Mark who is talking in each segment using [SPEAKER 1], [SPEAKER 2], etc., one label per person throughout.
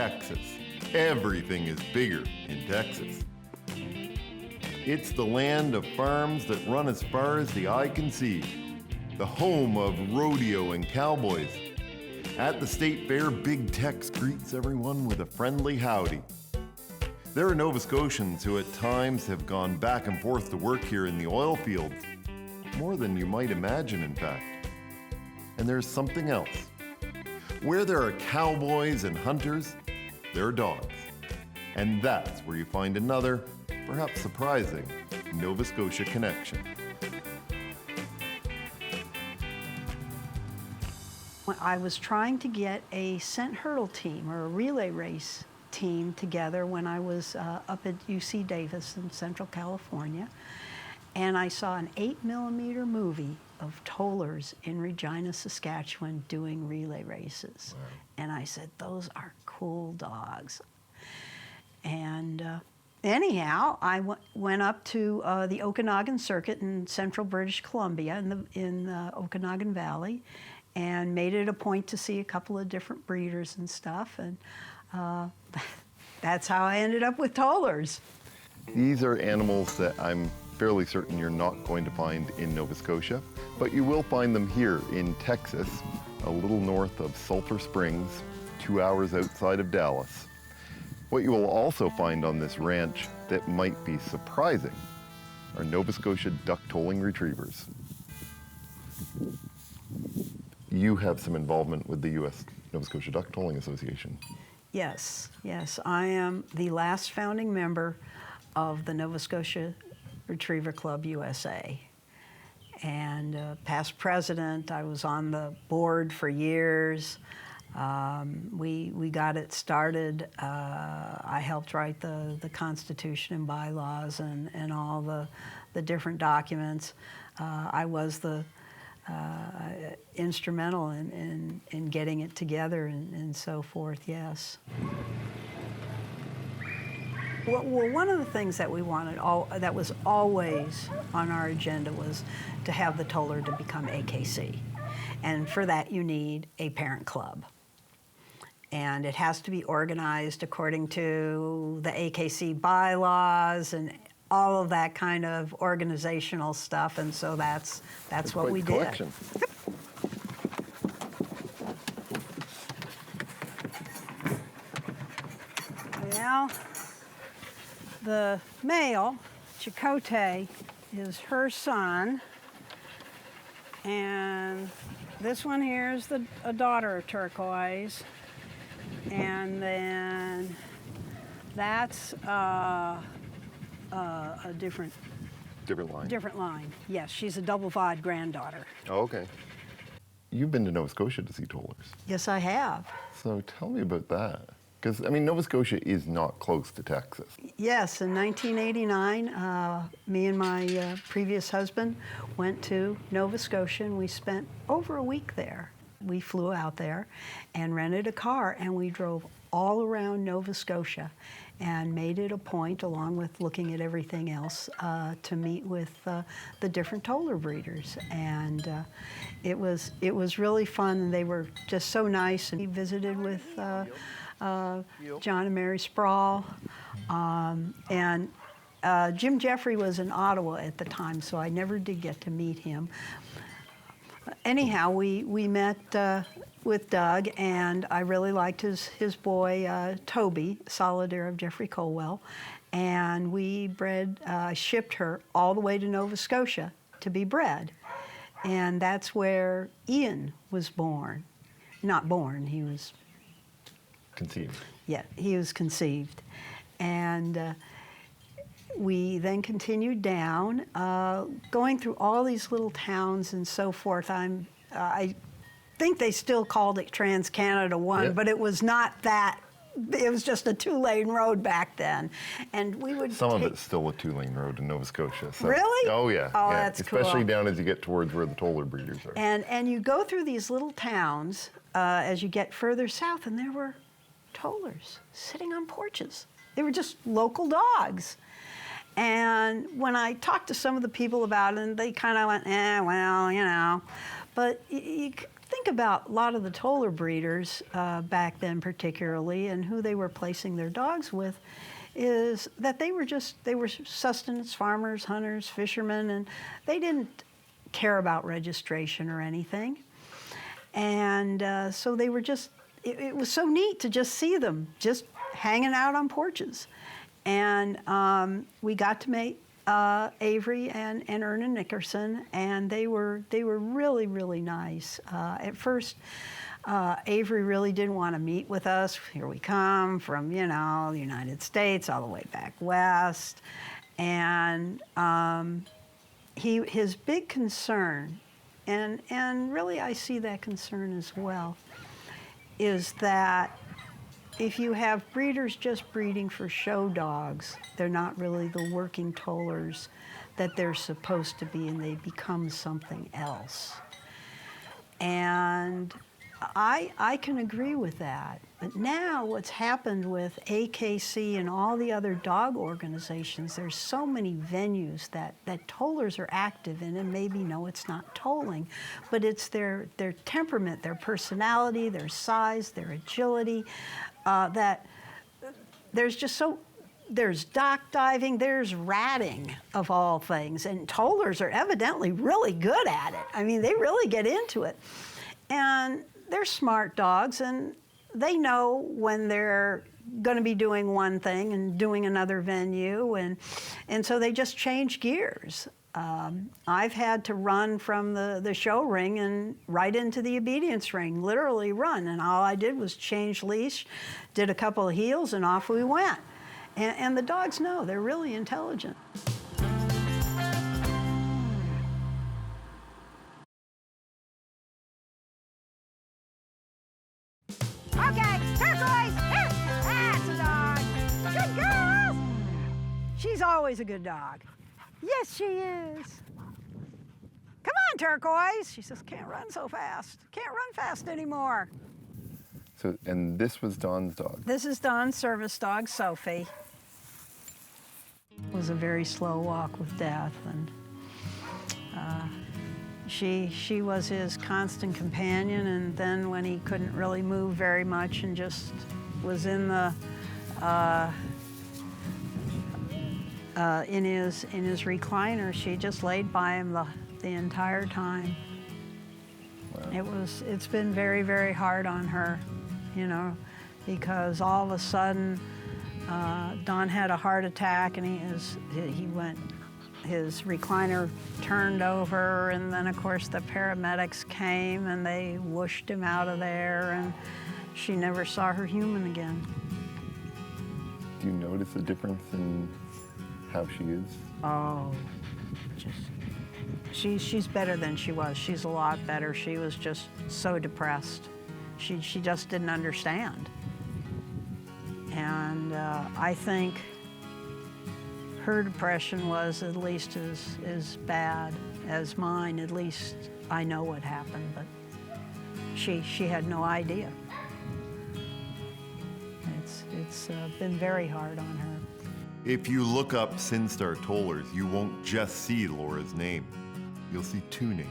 [SPEAKER 1] Texas. Everything is bigger in Texas. It's the land of farms that run as far as the eye can see. The home of rodeo and cowboys. At the state fair, Big Tex greets everyone with a friendly howdy. There are Nova Scotians who at times have gone back and forth to work here in the oil fields. More than you might imagine, in fact. And there's something else. Where there are cowboys and hunters, there are dogs. And that's where you find another, perhaps surprising, Nova Scotia connection.
[SPEAKER 2] I was trying to get a scent hurdle team or a relay race team together when I was up at UC Davis in Central California. And I saw an 8mm movie of tollers in Regina, Saskatchewan doing relay races. Wow. And I said, those are cool dogs. And anyhow, I went up to the Okanagan Circuit in central British Columbia in the Okanagan Valley and made it a point to see a couple of different breeders and stuff. And that's how I ended up with tollers.
[SPEAKER 1] These are animals that I'm fairly certain you're not going to find in Nova Scotia, but you will find them here in Texas, a little north of Sulphur Springs, 2 hours outside of Dallas. What you will also find on this ranch that might be surprising are Nova Scotia duck tolling retrievers. You have some involvement with the U.S. Nova Scotia Duck Tolling Association.
[SPEAKER 2] Yes. I am the last founding member of the Nova Scotia Retriever Club USA. And past president, I was on the board for years. We got it started. I helped write the Constitution and bylaws and all the different documents. I was the instrumental in getting it together and so forth, yes. Well, one of the things that we wanted, that was always on our agenda, was to have the toller to become AKC. And for that, you need a parent club. And it has to be organized according to the AKC bylaws and all of that kind of organizational stuff. And so that's what we did. Collection. Well, the male, Chakotay, is her son, and this one here is a daughter of Turquoise, and then that's a different
[SPEAKER 1] line.
[SPEAKER 2] Different line. Yes, she's a double VOD granddaughter.
[SPEAKER 1] Oh, okay. You've been to Nova Scotia to see tollers.
[SPEAKER 2] Yes, I have.
[SPEAKER 1] So tell me about that. Because, I mean, Nova Scotia is not close to Texas.
[SPEAKER 2] Yes, in 1989, me and my previous husband went to Nova Scotia, and we spent over a week there. We flew out there and rented a car, and we drove all around Nova Scotia and made it a point, along with looking at everything else, to meet with the different toller breeders. And it was really fun, and they were just so nice. And he visited with John and Mary Sproul, and Jim Jeffrey was in Ottawa at the time, so I never did get to meet him. Anyhow, we met with Doug, and I really liked his boy, Toby, Solitaire of Jeffrey Colwell, and we shipped her all the way to Nova Scotia to be bred. And that's where Ian was born. Not born, he was
[SPEAKER 1] conceived.
[SPEAKER 2] Yeah, he was conceived. And we then continued down, going through all these little towns and so forth. I think they still called it Trans-Canada 1, yep. But it was not that. It was just a 2-lane road back then. And we would
[SPEAKER 1] Some of it's still a 2-lane road in Nova Scotia. So.
[SPEAKER 2] Really?
[SPEAKER 1] Oh, yeah.
[SPEAKER 2] Oh,
[SPEAKER 1] yeah.
[SPEAKER 2] that's
[SPEAKER 1] Especially
[SPEAKER 2] cool.
[SPEAKER 1] down as you get towards where the toller breeders are.
[SPEAKER 2] And you go through these little towns as you get further south, and there were tollers sitting on porches. They were just local dogs. And when I talked to some of the people about it, they kind of went, well, you know. But you think think about a lot of the Toller breeders back then particularly, and who they were placing their dogs with, is that they were sustenance farmers, hunters, fishermen, and they didn't care about registration or anything. And so they were just, it was so neat to just see them just hanging out on porches. And we got to meet Avery and Erna Nickerson, and they were really, really nice. At first, Avery really didn't want to meet with us. Here we come from, the United States all the way back west. And his big concern, and really I see that concern as well, is that if you have breeders just breeding for show dogs, they're not really the working tollers that they're supposed to be, and they become something else. And I can agree with that. But now what's happened with AKC and all the other dog organizations, there's so many venues that tollers are active in, and maybe, no, it's not tolling, but it's their temperament, their personality, their size, their agility, that there's dock diving, there's ratting of all things, and tollers are evidently really good at it. I mean, they really get into it. And they're smart dogs, and they know when they're going to be doing one thing and doing another venue, and so they just change gears. I've had to run from the show ring and right into the obedience ring, literally run, and all I did was change leash, did a couple of heels, and off we went. And the dogs know, they're really intelligent.
[SPEAKER 3] Okay, turquoise, here, that's a dog. Good girl.
[SPEAKER 2] She's always a good dog.
[SPEAKER 3] Yes, she is.
[SPEAKER 2] Come on, Turquoise. She says, can't run so fast. Can't run fast anymore.
[SPEAKER 4] So, and this was Dawn's dog?
[SPEAKER 2] This is Dawn's service dog, Sophie. It was a very slow walk with death, and she was his constant companion, and then when he couldn't really move very much and just was in the in his recliner, she just laid by him the entire time. Wow. It's been very, very hard on her, because all of a sudden Don had a heart attack, and his recliner turned over, and then of course the paramedics came and they whooshed him out of there, and she never saw her human again.
[SPEAKER 4] Do you notice a difference in how she is?
[SPEAKER 2] Oh, she's better than she was. She's a lot better. She was just so depressed. She just didn't understand. And I think her depression was at least as bad as mine. At least I know what happened, but she had no idea. It's been very hard on her.
[SPEAKER 1] If you look up Sinstar Tollers, you won't just see Laura's name. You'll see two names,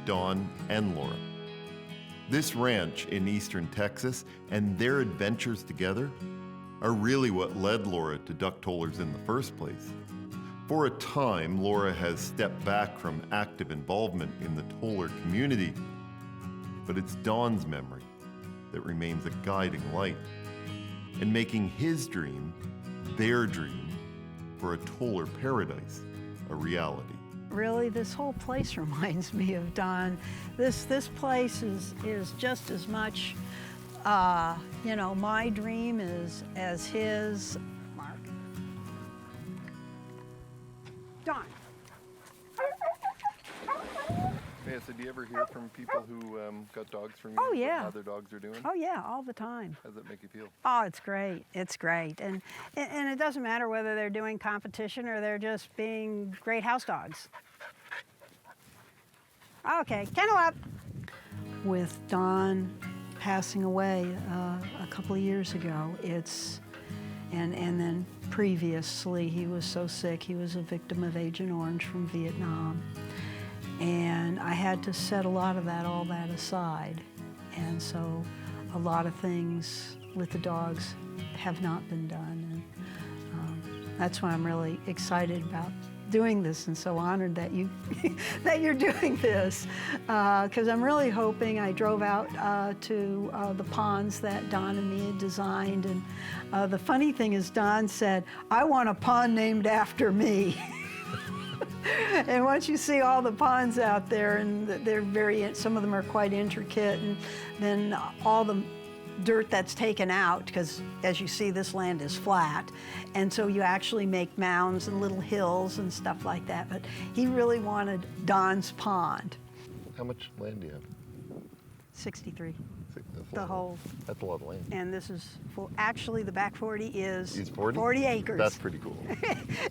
[SPEAKER 1] Dawn and Laura. This ranch in eastern Texas and their adventures together are really what led Laura to duck tollers in the first place. For a time, Laura has stepped back from active involvement in the toller community, but it's Dawn's memory that remains a guiding light, and making his dream, their dream, for a toller paradise a reality.
[SPEAKER 2] Really, this whole place reminds me of Don. This place is just as much, my dream as his. Mark. Don.
[SPEAKER 4] Yeah, so do you ever hear from people who got dogs from you?
[SPEAKER 2] Oh, yeah.
[SPEAKER 4] How their dogs are doing?
[SPEAKER 2] Oh, yeah, all the time.
[SPEAKER 4] How does that make you feel?
[SPEAKER 2] Oh, it's great. It's great. And it doesn't matter whether they're doing competition or they're just being great house dogs. Okay, kennel up. With Don passing away a couple of years ago, and then previously he was so sick, he was a victim of Agent Orange from Vietnam. And I had to set all that aside. And so a lot of things with the dogs have not been done. And that's why I'm really excited about doing this and so honored that that you're doing this, because I'm really hoping. I drove out to the ponds that Don and me had designed, and the funny thing is Don said, "I want a pond named after me." And once you see all the ponds out there, and they're some of them are quite intricate, and then all the dirt that's taken out, because as you see, this land is flat, and so you actually make mounds and little hills and stuff like that. But he really wanted Don's Pond.
[SPEAKER 4] How much land do you have?
[SPEAKER 2] 63.
[SPEAKER 4] That's
[SPEAKER 2] The whole.
[SPEAKER 4] That's a lot of land.
[SPEAKER 2] And this is actually the back 40 is
[SPEAKER 4] 40
[SPEAKER 2] acres.
[SPEAKER 4] That's pretty cool.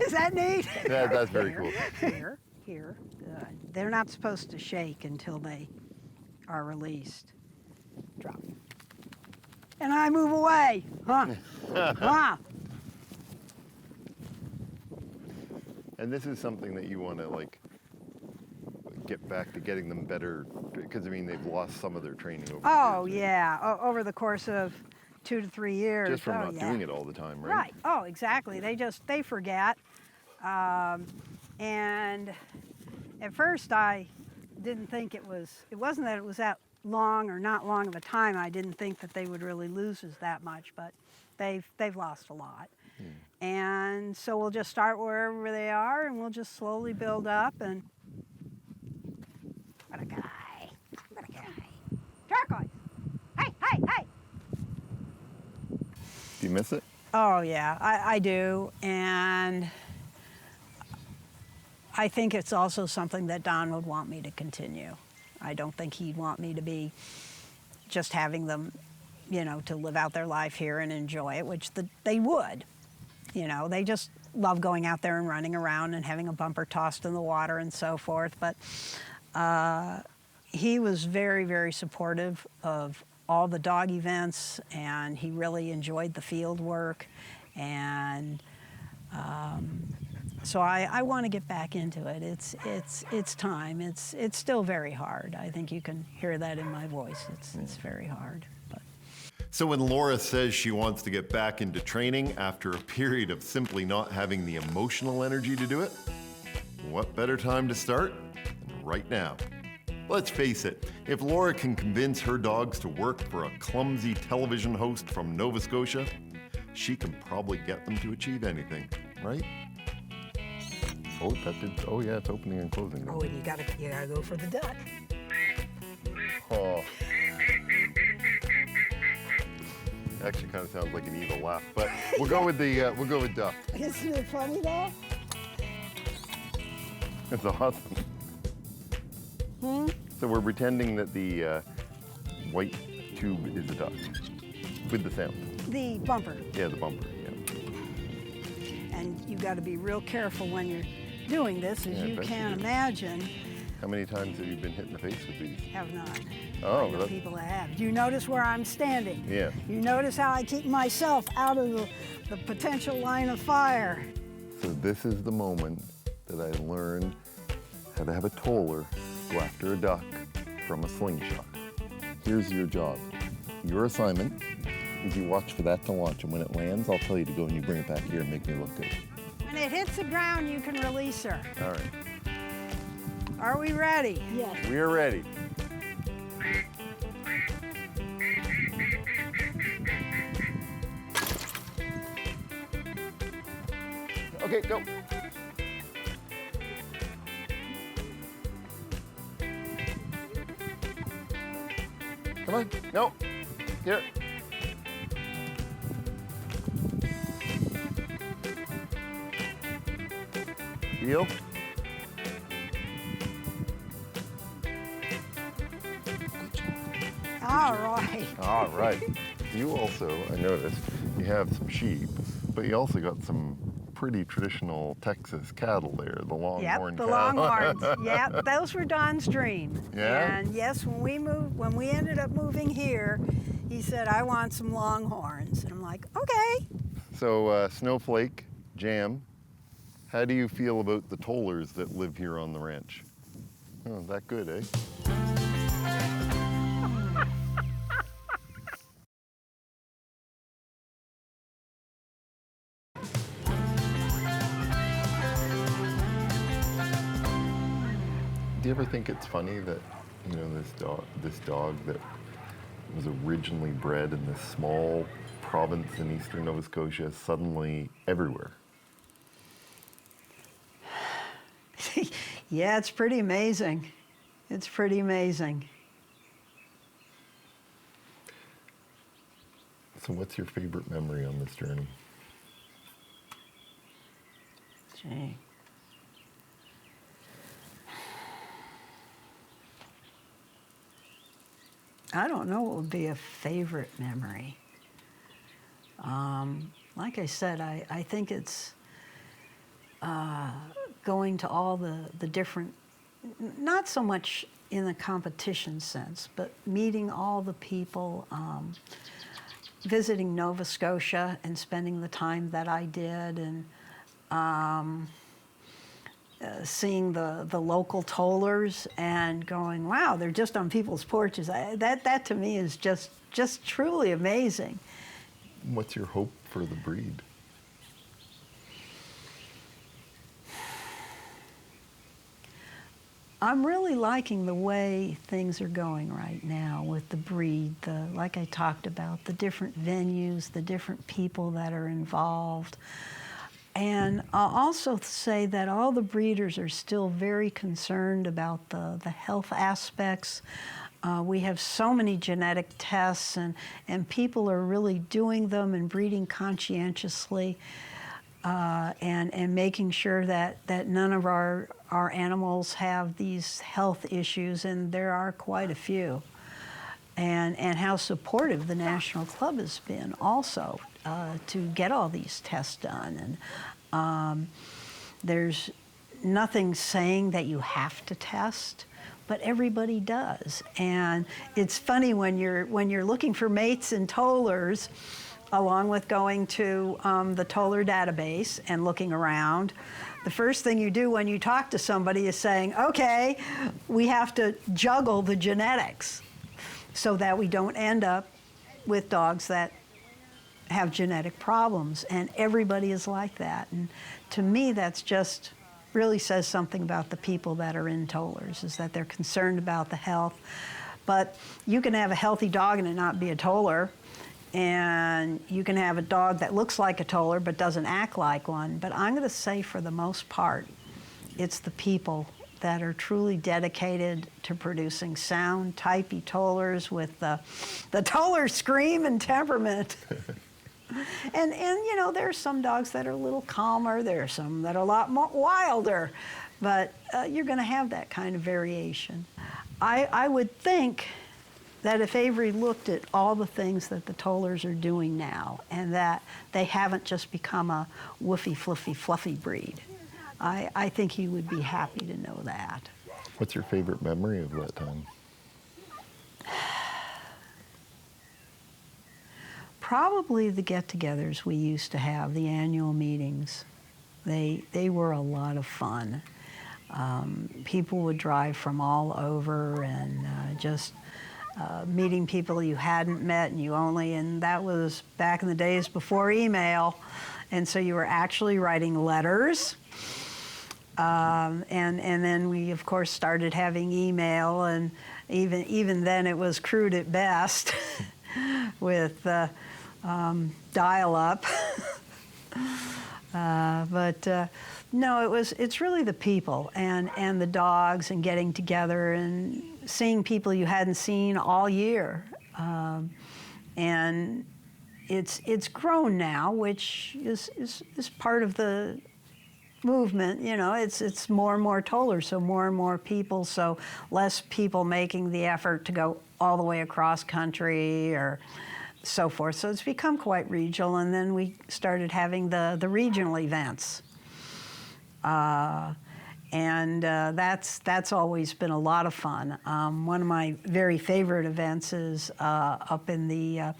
[SPEAKER 2] Is that neat?
[SPEAKER 4] Yeah, that's very cool.
[SPEAKER 2] Here, good. They're not supposed to shake until they are released. Drop. And I move away, huh? Huh?
[SPEAKER 1] And this is something that you want to like get back to getting them better, because I mean they've lost some of their training over
[SPEAKER 2] Oh
[SPEAKER 1] the years,
[SPEAKER 2] yeah, over the course of 2 to 3 years.
[SPEAKER 1] just from not
[SPEAKER 2] yeah.
[SPEAKER 1] doing it all the time, right?
[SPEAKER 2] Right. Oh, exactly. They forget. And at first I didn't think it wasn't that it was that long or not long of a time. I didn't think that they would really lose us that much, but they've lost a lot. And so we'll just start wherever they are, and we'll just slowly build up. And
[SPEAKER 3] What a guy. What a guy. Turquoise. Hey, hey, hey.
[SPEAKER 4] Do you miss it?
[SPEAKER 2] oh yeah, I do. And I think it's also something that Don would want me to continue. I don't think he'd want me to be just having them, to live out their life here and enjoy it, which they would. They just love going out there and running around and having a bumper tossed in the water and so forth. But he was very, very supportive of all the dog events, and he really enjoyed the field work. And so I want to get back into it. It's time. It's still very hard. I think you can hear that in my voice. It's very hard. But.
[SPEAKER 1] So when Laura says she wants to get back into training after a period of simply not having the emotional energy to do it, what better time to start than right now? Let's face it, if Laura can convince her dogs to work for a clumsy television host from Nova Scotia, she can probably get them to achieve anything, right?
[SPEAKER 4] Oh yeah, it's opening and closing.
[SPEAKER 2] Oh, and you gotta go for the duck.
[SPEAKER 1] Oh. Actually kind of sounds like an evil laugh, but we'll go with duck.
[SPEAKER 2] Isn't it funny though?
[SPEAKER 1] It's awesome. So we're pretending that the white tube is a duck with the sound.
[SPEAKER 2] The bumper.
[SPEAKER 1] Yeah, the bumper, yeah.
[SPEAKER 2] And you got to be real careful when you're doing this, as
[SPEAKER 1] Yeah, I
[SPEAKER 2] you
[SPEAKER 1] bet
[SPEAKER 2] can
[SPEAKER 1] you do.
[SPEAKER 2] imagine.
[SPEAKER 1] How many times have you been hit in the face with these?
[SPEAKER 2] Have not.
[SPEAKER 1] Oh,
[SPEAKER 2] I know
[SPEAKER 1] that-
[SPEAKER 2] people that have. Do you notice where I'm standing?
[SPEAKER 1] Yeah.
[SPEAKER 2] You notice how I keep myself out of the potential line of fire.
[SPEAKER 4] So this is the moment that I learned how to have a toller go after a duck from a slingshot. Here's your job. Your assignment is you watch for that to launch, and when it lands, I'll tell you to go and you bring it back here and make me look good.
[SPEAKER 2] When it hits the ground, you can release her.
[SPEAKER 1] All right.
[SPEAKER 2] Are we ready?
[SPEAKER 3] Yes.
[SPEAKER 1] We're ready. Okay, go. Come on. No. Here. Feel.
[SPEAKER 2] All right.
[SPEAKER 1] All right. You also, I noticed, you have some sheep, but you also got some pretty traditional Texas cattle there, the longhorn
[SPEAKER 2] Yep, the
[SPEAKER 1] cattle.
[SPEAKER 2] longhorns. Yep, those were Don's dream.
[SPEAKER 1] Yeah?
[SPEAKER 2] And yes, when we ended up moving here, he said, I want some longhorns. And I'm like, okay.
[SPEAKER 1] So, Snowflake, Jam, how do you feel about the tollers that live here on the ranch?
[SPEAKER 4] Oh, that good, eh? Do you ever think it's funny that, you know, this dog that was originally bred in this small province in eastern Nova Scotia is suddenly everywhere?
[SPEAKER 2] Yeah, it's pretty amazing. It's pretty amazing.
[SPEAKER 4] So what's your favorite memory on this journey?
[SPEAKER 2] Gee. I don't know what would be a favorite memory. Like I said, I think it's going to all the different, not so much in the competition sense, but meeting all the people, visiting Nova Scotia and spending the time that I did, and seeing the local tollers and going, wow, they're just on people's porches. That to me is just truly amazing.
[SPEAKER 4] What's your hope for the breed?
[SPEAKER 2] I'm really liking the way things are going right now with the breed. Like I talked about, the different venues, the different people that are involved. And I'll also say that all the breeders are still very concerned about the health aspects. We have so many genetic tests, and people are really doing them and breeding conscientiously, and making sure that none of our animals have these health issues, and there are quite a few. And how supportive the National Club has been also to get all these tests done. And there's nothing saying that you have to test, but everybody does. And it's funny when you're looking for mates and tollers, along with going to the toller database and looking around, the first thing you do when you talk to somebody is saying, okay, we have to juggle the genetics so that we don't end up with dogs that have genetic problems. And everybody is like that. And to me, that's just really says something about the people that are in tollers, is that they're concerned about the health. But you can have a healthy dog and it not be a toller. And you can have a dog that looks like a toller but doesn't act like one. But I'm going to say, for the most part, it's the people that are truly dedicated to producing sound, typey tollers with the toller scream and temperament. And you know, there are some dogs that are a little calmer. There are some that are a lot more wilder. But you're going to have that kind of variation. I would think that if Avery looked at all the things that the tollers are doing now, and that they haven't just become a woofy, fluffy, fluffy breed, I think he would be happy to know that.
[SPEAKER 4] What's your favorite memory of that time?
[SPEAKER 2] Probably the get-togethers we used to have, the annual meetings. They were a lot of fun. People would drive from all over, and just meeting people you hadn't met, and that was back in the days before email, and so you were actually writing letters. And then we, of course, started having email, and even then it was crude at best with dial-up. No, it's really the people and the dogs, and getting together and seeing people you hadn't seen all year. And it's grown now, which is part of the movement. You know, it's more and more tollers, so more and more people, so less people making the effort to go all the way across country or so forth. So it's become quite regional, and then we started having the regional events. That's always been a lot of fun. One of my very favorite events is up in the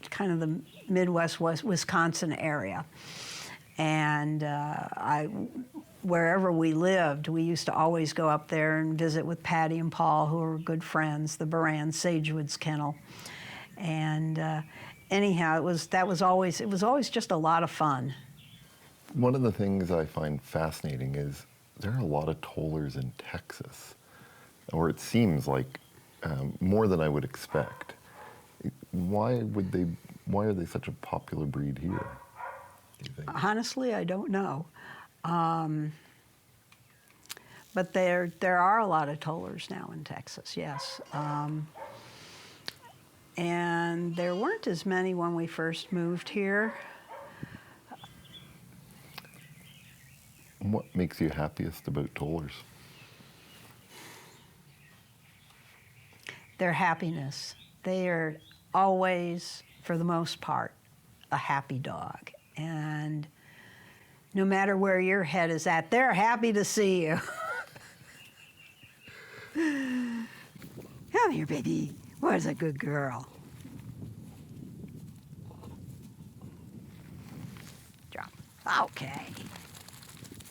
[SPEAKER 2] kind of the Midwest Wisconsin area. And wherever we lived, we used to always go up there and visit with Patty and Paul, who were good friends, the Baran Sagewoods Kennel. And anyhow, it was always just a lot of fun.
[SPEAKER 4] One of the things I find fascinating is there are a lot of tollers in Texas, or it seems like more than I would expect. Why are they such a popular breed here, do you think?
[SPEAKER 2] Honestly, I don't know. But there are a lot of tollers now in Texas, yes. And there weren't as many when we first moved here.
[SPEAKER 4] What makes you happiest about tollers?
[SPEAKER 2] Their happiness. They are always, for the most part, a happy dog. And no matter where your head is at, they're happy to see you. Come here, baby. Where's a good girl? Drop. Okay.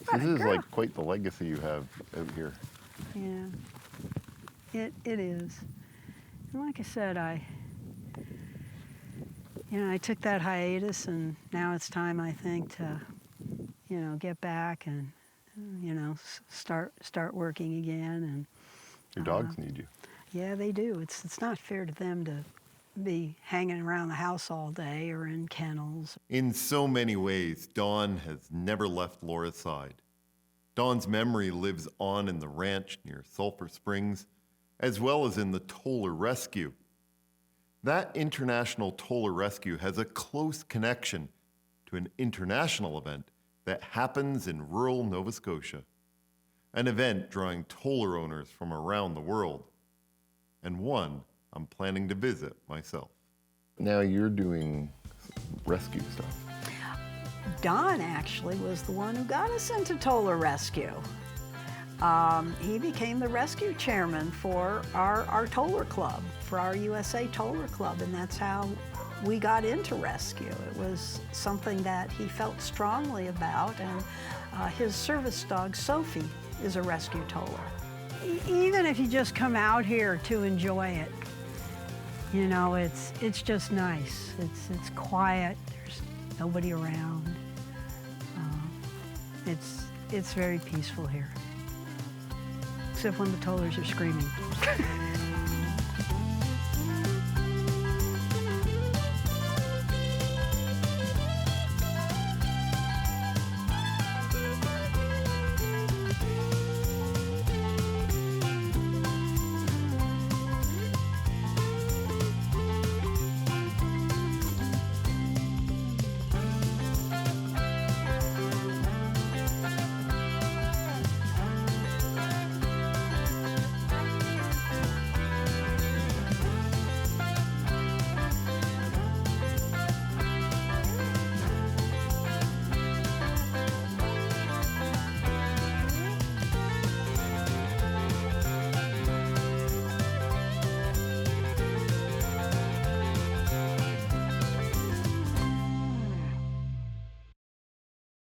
[SPEAKER 2] What
[SPEAKER 4] This
[SPEAKER 2] a
[SPEAKER 4] is
[SPEAKER 2] girl.
[SPEAKER 4] like quite the legacy you have out here.
[SPEAKER 2] Yeah, it is. And like I said, I took that hiatus, and now it's time, I think, to, get back and, start working again. And
[SPEAKER 4] Your dogs need you.
[SPEAKER 2] yeah, they do. It's not fair to them to be hanging around the house all day or in kennels.
[SPEAKER 1] In so many ways, Dawn has never left Laura's side. Dawn's memory lives on in the ranch near Sulphur Springs, as well as in the Toller Rescue. That international Toller Rescue has a close connection to an international event that happens in rural Nova Scotia, an event drawing Toller owners from around the world, and one I'm planning to visit myself.
[SPEAKER 4] Now you're doing rescue stuff.
[SPEAKER 2] Don actually was the one who got us into Toller Rescue. He became the rescue chairman for our Toller Club, for our USA Toller Club, and that's how we got into rescue. It was something that he felt strongly about, and his service dog, Sophie, is a rescue toller. Even if you just come out here to enjoy it, it's just nice. It's quiet. There's nobody around. It's very peaceful here, except when the tollers are screaming.